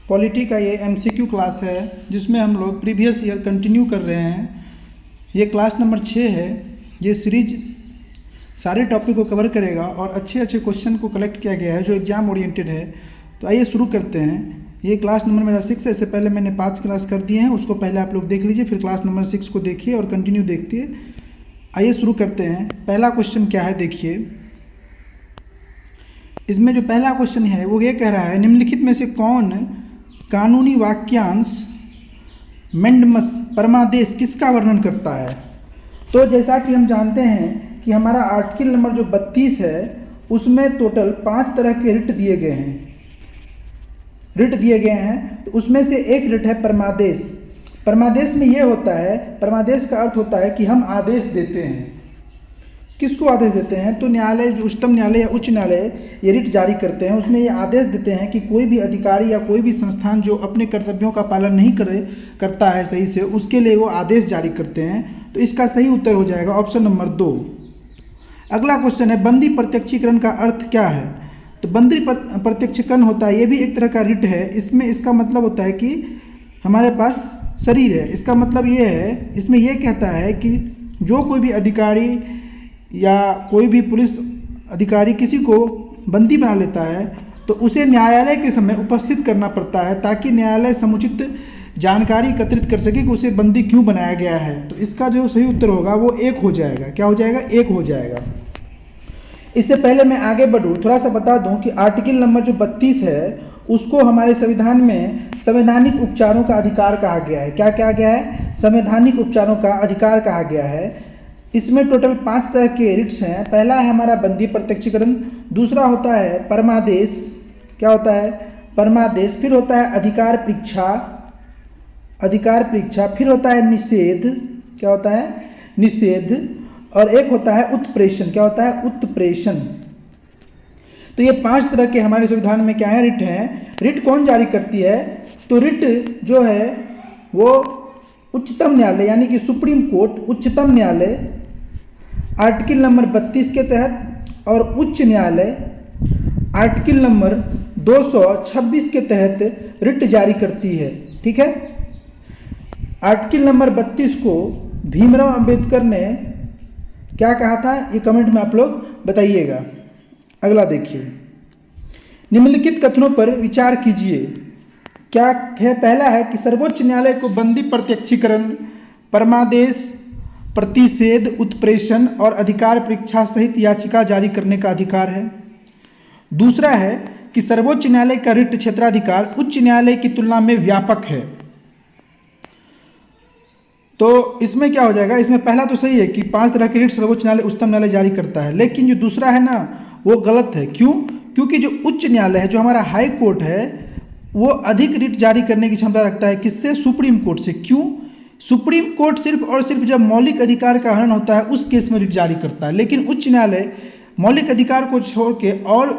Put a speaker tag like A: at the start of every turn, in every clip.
A: Polity का ये MCQ class है जिसमें हम लोग प्रीवियस ईयर कंटिन्यू कर रहे हैं। ये क्लास नंबर 6 है। ये सीरीज सारे टॉपिक को कवर करेगा और अच्छे अच्छे क्वेश्चन को कलेक्ट किया गया है जो एग्जाम ओरिएंटेड है। तो आइए शुरू करते हैं। ये क्लास नंबर मेरा 6 है। इससे पहले मैंने 5 क्लास कर दिए हैं, उसको पहले आप लोग देख लीजिए, फिर क्लास नंबर 6 को देखिए और कंटिन्यू देखिए। आइए शुरू करते हैं। पहला क्वेश्चन क्या है देखिए। इसमें जो पहला क्वेश्चन है वो ये कह रहा है, निम्नलिखित में से कौन कानूनी वाक्यांश मेंडमस परमादेश किसका वर्णन करता है। तो जैसा कि हम जानते हैं कि हमारा आर्टिकल नंबर जो 32 है उसमें टोटल 5 तरह के रिट दिए गए हैं। तो उसमें से एक रिट है परमादेश। परमादेश में ये होता है, परमादेश का अर्थ होता है कि हम आदेश देते हैं। किसको आदेश देते हैं? तो न्यायालय, जो उच्चतम न्यायालय या उच्च न्यायालय ये रिट जारी करते हैं, उसमें ये आदेश देते हैं कि कोई भी अधिकारी या कोई भी संस्थान जो अपने कर्तव्यों का पालन नहीं करता है सही से, उसके लिए वो आदेश जारी करते हैं। तो इसका सही उत्तर हो जाएगा ऑप्शन नंबर 2। अगला क्वेश्चन है, बंदी प्रत्यक्षीकरण का अर्थ क्या है। तो बंदी प्रत्यक्षीकरण होता है, ये भी एक तरह का रिट है। इसमें इसका मतलब होता है कि हमारे पास शरीर है। इसका मतलब ये है, इसमें यह कहता है कि जो कोई भी अधिकारी या कोई भी पुलिस अधिकारी किसी को बंदी बना लेता है तो उसे न्यायालय के समय उपस्थित करना पड़ता है ताकि न्यायालय समुचित जानकारी एकत्रित कर सके कि उसे बंदी क्यों बनाया गया है। तो इसका जो सही उत्तर होगा वो 1 हो जाएगा। क्या हो जाएगा? 1 हो जाएगा। इससे पहले मैं आगे बढ़ूँ, थोड़ा सा बता दूं कि आर्टिकल नंबर जो 32 है उसको हमारे संविधान में संवैधानिक उपचारों का अधिकार कहा गया है। क्या कहा गया है? संवैधानिक उपचारों का अधिकार कहा गया है। इसमें टोटल 5 तरह के रिट्स हैं। पहला है हमारा बंदी प्रत्यक्षीकरण, दूसरा होता है परमादेश। क्या होता है? परमादेश। फिर होता है अधिकार परीक्षा, फिर होता है निषेध। क्या होता है? निषेध। और एक होता है उत्प्रेषण। क्या होता है? उत्प्रेषण। तो ये 5 तरह के हमारे संविधान में क्या है? रिट हैं। रिट कौन जारी करती है? तो रिट जो है वो उच्चतम न्यायालय यानी कि सुप्रीम कोर्ट, उच्चतम न्यायालय आर्टिकल नंबर 32 के तहत और उच्च न्यायालय आर्टिकल नंबर 226 के तहत रिट जारी करती है। ठीक है। आर्टिकल नंबर 32 को भीमराव अंबेडकर ने क्या कहा था, ये कमेंट में आप लोग बताइएगा। अगला देखिए, निम्नलिखित कथनों पर विचार कीजिए। क्या है? पहला है कि सर्वोच्च न्यायालय को बंदी प्रत्यक्षीकरण, परमादेश, प्रतिषेध, उत्प्रेषण और अधिकार परीक्षा सहित याचिका जारी करने का अधिकार है। दूसरा है कि सर्वोच्च न्यायालय का रिट क्षेत्राधिकार उच्च न्यायालय की तुलना में व्यापक है। तो इसमें क्या हो जाएगा? इसमें पहला तो सही है कि 5 तरह के रिट सर्वोच्च न्यायालय, उच्चतम न्यायालय जारी करता है, लेकिन जो दूसरा है ना वो गलत है। क्यों? क्योंकि जो उच्च न्यायालय है, जो हमारा हाई कोर्ट है, वो अधिक रिट जारी करने की क्षमता रखता है। किससे? सुप्रीम कोर्ट से। क्यों? सुप्रीम कोर्ट सिर्फ और सिर्फ जब मौलिक अधिकार का हनन होता है उस केस में रिट जारी करता है, लेकिन उच्च न्यायालय मौलिक अधिकार को छोड़ के और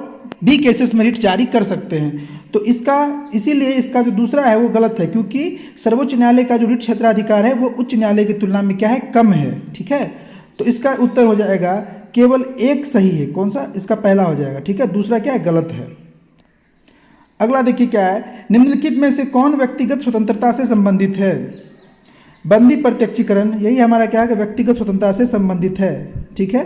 A: भी केसेस में रिट जारी कर सकते हैं। तो इसीलिए इसका जो दूसरा है वो गलत है, क्योंकि सर्वोच्च न्यायालय का जो रिट क्षेत्राधिकार है वो उच्च न्यायालय की तुलना में क्या है? कम है। ठीक है। तो इसका उत्तर हो जाएगा केवल 1 सही है। कौन सा? इसका पहला हो जाएगा। ठीक है। दूसरा क्या है? गलत है। अगला देखिए क्या है, निम्नलिखित में से कौन व्यक्तिगत स्वतंत्रता से संबंधित है। बंदी प्रत्यक्षीकरण, यही हमारा क्या है कि व्यक्तिगत स्वतंत्रता से संबंधित है। ठीक है।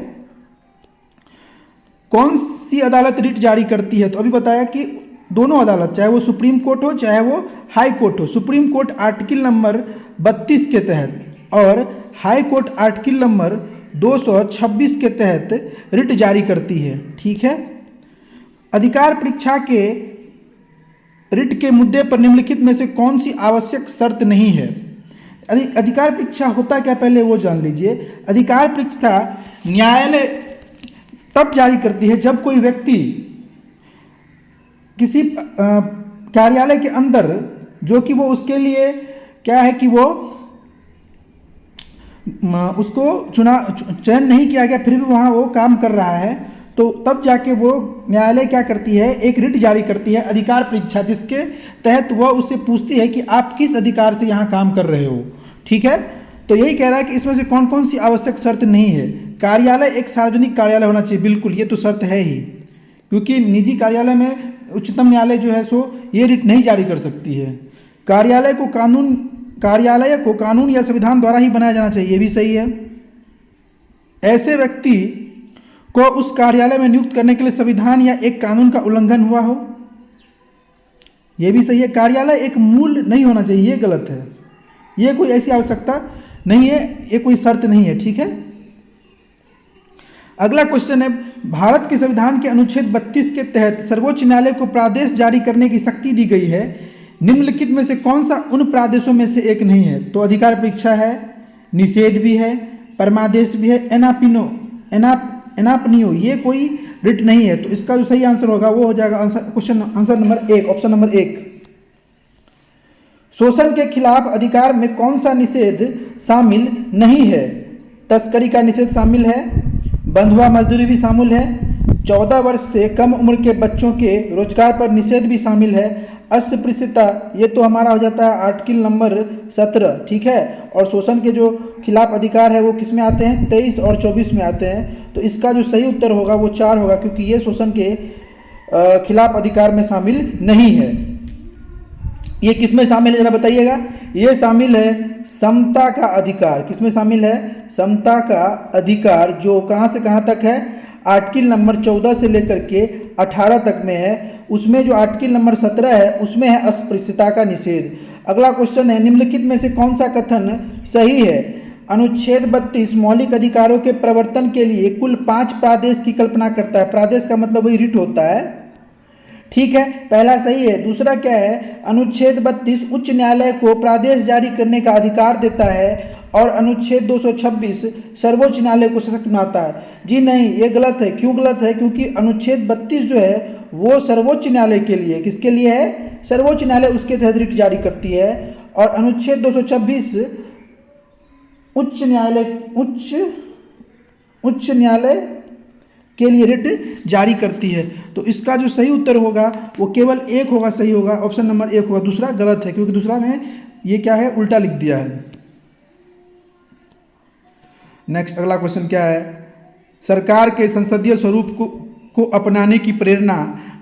A: कौन सी अदालत रिट जारी करती है? तो अभी बताया कि दोनों अदालत, चाहे वो सुप्रीम कोर्ट हो चाहे वो हाई कोर्ट हो। सुप्रीम कोर्ट आर्टिकल नंबर 32 के तहत और हाई कोर्ट आर्टिकल नंबर 226 के तहत रिट जारी करती है। ठीक है। अधिकार परीक्षा के रिट के मुद्दे पर निम्नलिखित में से कौन सी आवश्यक शर्त नहीं है। अधिकार परीक्षा होता क्या, पहले वो जान लीजिए। अधिकार परीक्षा न्यायालय तब जारी करती है जब कोई व्यक्ति किसी कार्यालय के अंदर, जो कि वो उसके लिए क्या है कि वो उसको चयन नहीं किया गया, फिर भी वहाँ वो काम कर रहा है, तो तब जाके वो न्यायालय क्या करती है? एक रिट जारी करती है अधिकार परीक्षा, जिसके तहत वह उससे पूछती है कि आप किस अधिकार से यहाँ काम कर रहे हो। ठीक है। तो यही कह रहा है कि इसमें से कौन कौन सी आवश्यक शर्त नहीं है। कार्यालय एक सार्वजनिक कार्यालय होना चाहिए, बिल्कुल, ये तो शर्त है ही, क्योंकि निजी कार्यालय में उच्चतम न्यायालय जो है सो ये रिट नहीं जारी कर सकती है। कार्यालय को कानून या संविधान द्वारा ही बनाया जाना चाहिए, ये भी सही है। ऐसे व्यक्ति को उस कार्यालय में नियुक्त करने के लिए संविधान या एक कानून का उल्लंघन हुआ हो, ये भी सही है। कार्यालय एक मूल नहीं होना चाहिए, ये गलत है, ये कोई ऐसी आवश्यकता नहीं है, ये कोई शर्त नहीं है, ठीक है। अगला क्वेश्चन है, भारत के संविधान के अनुच्छेद 32 के तहत सर्वोच्च न्यायालय को प्रादेश जारी करने की शक्ति दी गई है, निम्नलिखित में से कौन सा उन प्रादेशों में से एक नहीं है? तो अधिकार परीक्षा है, निषेध भी है, परमादेश भी है, एनापनियो, ये कोई रिट नहीं है। तो इसका जो सही आंसर होगा वो हो जाएगा आंसर नंबर 1, ऑप्शन नंबर 1। शोषण के खिलाफ अधिकार में कौन सा निषेध शामिल नहीं है? तस्करी का निषेध शामिल है, बंधुआ मजदूरी भी शामिल है, 14 वर्ष से कम उम्र के बच्चों के रोजगार पर निषेध भी शामिल है, अस्पृश्यता, ये तो हमारा हो जाता है आर्टिकल नंबर 17, ठीक है। और शोषण के जो खिलाफ अधिकार है वो किस में आते हैं? 23 और 24 में आते हैं। तो इसका जो सही उत्तर होगा वो 4 होगा, क्योंकि ये शोषण के खिलाफ अधिकार में शामिल नहीं है। ये किस में शामिल है जरा बताइएगा? ये शामिल है समता का अधिकार। किस में शामिल है? समता का अधिकार, जो कहाँ से कहाँ तक है? आर्टिकल नंबर 14 से लेकर के 18 तक में है। उसमें जो आर्टिकल नंबर 17 है उसमें है अस्पृश्यता का निषेध। अगला क्वेश्चन है, निम्नलिखित में से कौन सा कथन सही है? अनुच्छेद 32 मौलिक अधिकारों के प्रवर्तन के लिए कुल 5 प्रादेश की कल्पना करता है। प्रादेश का मतलब वही रिट होता है, ठीक है, पहला सही है। दूसरा क्या है? अनुच्छेद 32 उच्च न्यायालय को प्रादेश जारी करने का अधिकार देता है, और अनुच्छेद 226 सर्वोच्च न्यायालय को सशक्त बनाता है। जी नहीं, ये गलत है। क्यों गलत है? क्योंकि अनुच्छेद 32 जो है वो सर्वोच्च न्यायालय के लिए, किसके लिए है? सर्वोच्च न्यायालय उसके तहत रिट जारी करती है, और अनुच्छेद 226 उच्च न्यायालय के लिए रिट जारी करती है। तो इसका जो सही उत्तर होगा वो केवल एक होगा, सही होगा, ऑप्शन नंबर 1 होगा। दूसरा गलत है, क्योंकि दूसरा में ये क्या है? उल्टा लिख दिया है। नेक्स्ट अगला क्वेश्चन क्या है? सरकार के संसदीय स्वरूप को अपनाने की प्रेरणा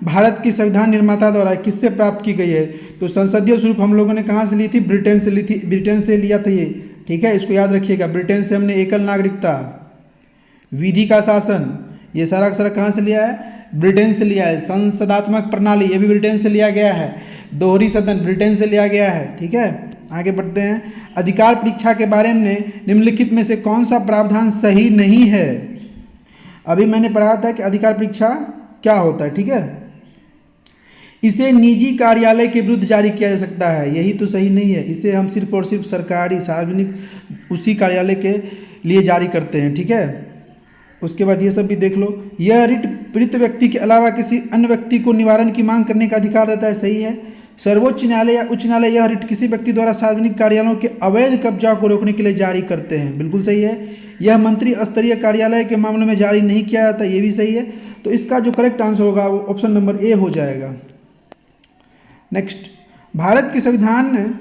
A: भारत की संविधान निर्माता द्वारा किससे प्राप्त की गई है? तो संसदीय स्वरूप हम लोगों ने कहाँ से ली थी? ब्रिटेन से ली थी, ब्रिटेन से लिया था ये, ठीक है, इसको याद रखिएगा। ब्रिटेन से हमने एकल नागरिकता, विधि का शासन, ये सारा कहाँ से लिया है? ब्रिटेन से लिया है। संसदात्मक प्रणाली, ये भी ब्रिटेन से लिया गया है। दोहरी सदन ब्रिटेन से लिया गया है, ठीक है। आगे बढ़ते हैं। अधिकार परीक्षा के बारे में निम्नलिखित में से कौन सा प्रावधान सही नहीं है? अभी मैंने पढ़ा था कि अधिकार परीक्षा क्या होता है, ठीक है। इसे निजी कार्यालय के विरुद्ध जारी किया जा सकता है, यही तो सही नहीं है। इसे हम सिर्फ और सिर्फ सरकारी सार्वजनिक उसी कार्यालय के लिए जारी करते हैं, ठीक है। उसके बाद ये सब भी देख लो। यह रिट पीड़ित व्यक्ति के अलावा किसी अन्य व्यक्ति को निवारण की मांग करने का अधिकार देता है, सही है। सर्वोच्च न्यायालय या उच्च न्यायालय यह रिट किसी व्यक्ति द्वारा सार्वजनिक कार्यालयों के अवैध कब्जा को रोकने के लिए जारी करते हैं, बिल्कुल सही है। यह मंत्री स्तरीय कार्यालय के मामलों में जारी नहीं किया जाता, ये भी सही है। तो इसका जो करेक्ट आंसर होगा वो ऑप्शन नंबर ए हो जाएगा। नेक्स्ट, भारत के संविधान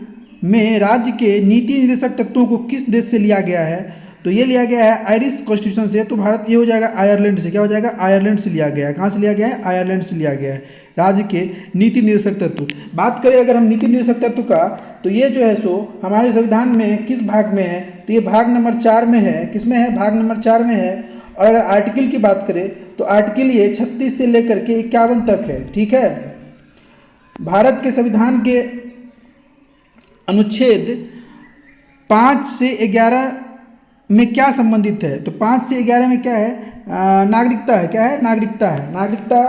A: में राज्य के नीति निर्देशक तत्वों को किस देश से लिया गया है? तो ये लिया गया है आयरिश कॉन्स्टिट्यूशन से। तो भारत ये हो जाएगा आयरलैंड से। क्या हो जाएगा? आयरलैंड से लिया गया है। कहाँ से लिया गया है? आयरलैंड से लिया गया है राज्य के नीति निर्देशक तत्व। बात करें अगर हम नीति निर्देशक तत्व का, तो ये जो है सो हमारे संविधान में किस भाग में है? तो ये भाग नंबर 4 में है। किस में है? भाग नंबर 4 में है। और अगर आर्टिकल की बात करें तो आर्टिकल ये 36 से लेकर के 51 तक है, ठीक है। भारत के संविधान के अनुच्छेद 5 से 11 में क्या संबंधित है? तो 5 से 11 में क्या है? नागरिकता है। क्या है? नागरिकता है। नागरिकता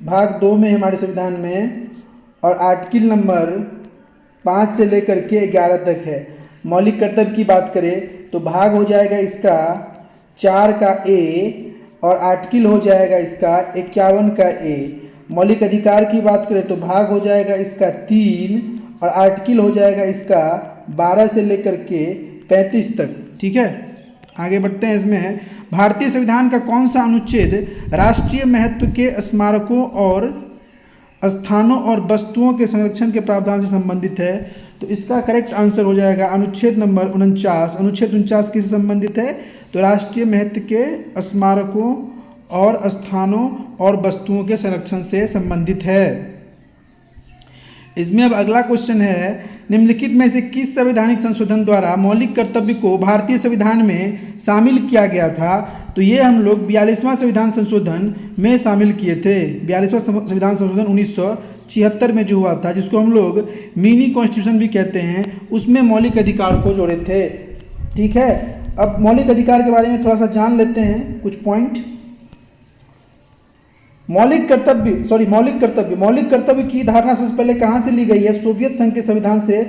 A: भाग 2 में हमारे संविधान में, और आर्टिकल नंबर 5 से लेकर के 11 तक है। मौलिक कर्तव्य की बात करें तो भाग हो जाएगा इसका 4 का ए, और आर्टिकल हो जाएगा इसका 51 का ए। मौलिक अधिकार की बात करें तो भाग हो जाएगा इसका 3, और आर्टिकल हो जाएगा इसका 12 से लेकर के 35 तक, ठीक है। आगे बढ़ते हैं। इसमें है भारतीय संविधान का कौन सा अनुच्छेद राष्ट्रीय महत्व के स्मारकों और स्थानों और वस्तुओं के संरक्षण के प्रावधान से संबंधित है? तो इसका करेक्ट आंसर हो जाएगा अनुच्छेद नंबर 49। अनुच्छेद 49 किससे संबंधित है? तो राष्ट्रीय महत्व के स्मारकों और स्थानों और वस्तुओं के संरक्षण से संबंधित है। इसमें अब अगला क्वेश्चन है, निम्नलिखित में से किस संवैधानिक संशोधन द्वारा मौलिक कर्तव्य को भारतीय संविधान में शामिल किया गया था? तो ये हम लोग 42वां संविधान संशोधन में शामिल किए थे। 42वां संविधान संशोधन 1976 में जो हुआ था, जिसको हम लोग मिनी कॉन्स्टिट्यूशन भी कहते हैं, उसमें मौलिक अधिकार को जोड़े थे। ठीक है, अब मौलिक अधिकार के बारे में थोड़ा सा जान लेते हैं कुछ पॉइंट। मौलिक कर्तव्य की धारणा सबसे पहले कहाँ से ली गई है? सोवियत संघ के संविधान से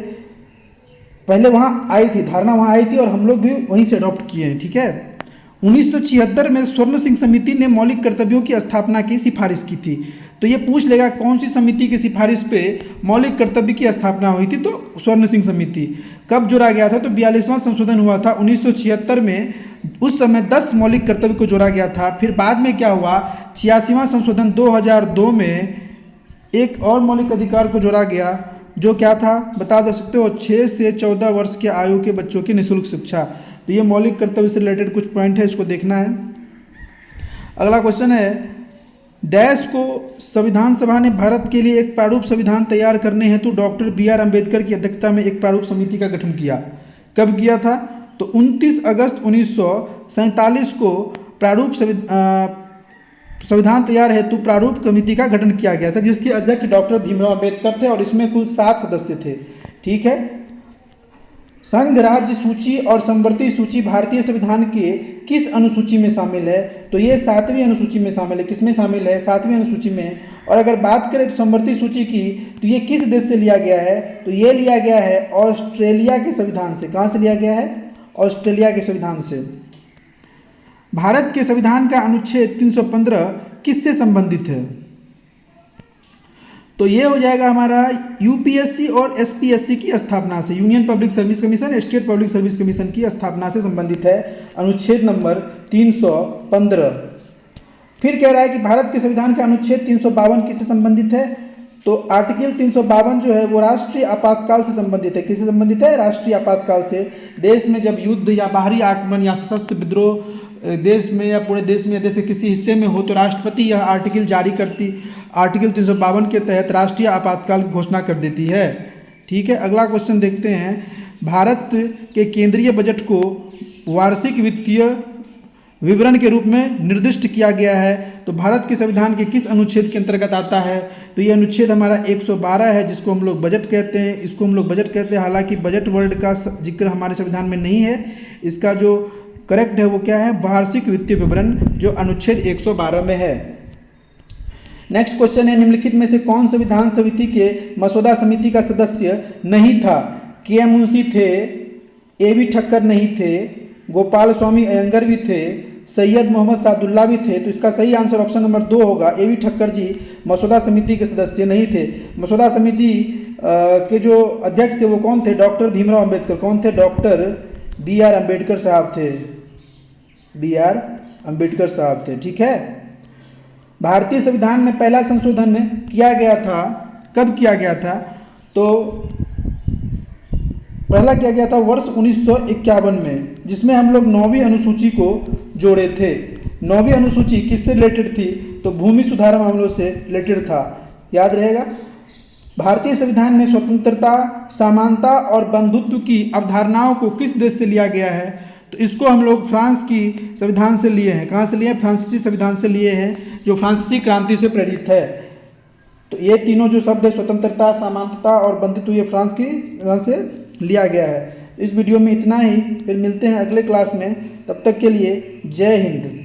A: पहले वहाँ आई थी, धारणा वहाँ आई थी और हम लोग भी वहीं से अडॉप्ट किए हैं। ठीक है, 1976 में स्वर्ण सिंह समिति ने मौलिक कर्तव्यों की स्थापना की सिफारिश की थी। तो ये पूछ लेगा कौन सी समिति की सिफारिश पे मौलिक कर्तव्य की स्थापना हुई थी? तो स्वर्ण सिंह समिति। कब जोड़ा गया था? तो 42वां संशोधन हुआ था 1976 में। उस समय 10 मौलिक कर्तव्य को जोड़ा गया था। फिर बाद में क्या हुआ, 86वां संशोधन 2002 में एक और मौलिक अधिकार को जोड़ा गया, जो क्या था बता दे सकते हो? 6 से 14 वर्ष के आयु के बच्चों की निःशुल्क शिक्षा। तो ये मौलिक कर्तव्य से रिलेटेड कुछ पॉइंट है, इसको देखना है। अगला क्वेश्चन है, डैश को संविधान सभा ने भारत के लिए एक प्रारूप संविधान तैयार करने हेतु डॉक्टर BR अम्बेडकर की अध्यक्षता में एक प्रारूप समिति का गठन किया। कब किया था? तो 29 अगस्त 1947 को प्रारूप संविधान तैयार हेतु प्रारूप कमेटी का गठन किया गया था, जिसके अध्यक्ष डॉक्टर भीमराव अम्बेडकर थे और इसमें कुल 7 सदस्य थे। ठीक है, संघ राज्य सूची और संवर्ती सूची भारतीय संविधान के किस अनुसूची में शामिल है? तो ये 7वीं अनुसूची में शामिल है। किसमें शामिल है? 7वीं अनुसूची में। और अगर बात करें तो संवर्ती सूची की, तो ये किस देश से लिया गया है? तो ये लिया गया है ऑस्ट्रेलिया के संविधान से। कहाँ से लिया गया है? ऑस्ट्रेलिया के संविधान से। भारत के संविधान का अनुच्छेद 315 किससे संबंधित है? तो ये हो जाएगा हमारा यूपीएससी और एसपीएससी की स्थापना से, union public service commission, state public service commission की स्थापना से संबंधित है, अनुच्छेद नंबर 315। फिर कह रहा है कि भारत के संविधान का अनुच्छेद 352 किससे संबंधित है? तो आर्टिकल 352 जो है वो राष्ट्रीय आपातकाल से संबंधित है। किससे संबंधित है? राष्ट्रीय आपातकाल से। देश में जब युद्ध या बाहरी आक्रमण या सशस्त्र विद्रोह देश में या पूरे देश में या देश के किसी हिस्से में हो, तो राष्ट्रपति यह आर्टिकल जारी करती, आर्टिकल 352 के तहत राष्ट्रीय आपातकाल घोषणा कर देती है। ठीक है, अगला क्वेश्चन देखते हैं। भारत के केंद्रीय बजट को वार्षिक वित्तीय विवरण के रूप में निर्दिष्ट किया गया है, तो भारत के संविधान के किस अनुच्छेद के अंतर्गत आता है? तो ये अनुच्छेद हमारा 112 है, जिसको हम लोग बजट कहते हैं। इसको हम लोग बजट कहते हैं, हालांकि बजट वर्ड का जिक्र हमारे संविधान में नहीं है। इसका जो करेक्ट है वो क्या है? वार्षिक वित्तीय विवरण, जो अनुच्छेद 112 में है। नेक्स्ट क्वेश्चन है, निम्नलिखित में से कौन संविधान समिति के मसौदा समिति का सदस्य नहीं था? KM मुंशी थे, AB ठक्कर नहीं थे, गोपाल स्वामी अयंगर भी थे, सैयद मोहम्मद सादुल्ला भी थे। तो इसका सही आंसर ऑप्शन नंबर 2 होगा। AB ठक्कर जी मसौदा समिति के सदस्य नहीं थे। मसौदा समिति के जो अध्यक्ष थे वो कौन थे? डॉक्टर भीमराव अम्बेडकर। कौन थे? डॉक्टर BR अम्बेडकर साहब थे। BR अम्बेडकर साहब थे। ठीक है, भारतीय संविधान में पहला संशोधन किया गया था। कब किया गया था? तो पहला किया गया था वर्ष 1951 में, जिसमें हम लोग 9वीं अनुसूची को जोड़े थे। 9वीं अनुसूची किससे रिलेटेड थी? तो भूमि सुधार मामलों से रिलेटेड था। याद रहेगा। भारतीय संविधान में स्वतंत्रता, समानता और बंधुत्व की अवधारणाओं को किस देश से लिया गया है? तो इसको हम लोग फ्रांस की संविधान से लिए हैं। कहाँ से लिए हैं? फ्रांसीसी संविधान से लिए हैं, जो फ्रांसीसी क्रांति से प्रेरित है। तो ये तीनों जो शब्द है, स्वतंत्रता, समानता और बंधुत्व, ये फ्रांस की संविधान से लिया गया है। इस वीडियो में इतना ही, फिर मिलते हैं अगले क्लास में। तब तक के लिए जय हिंद।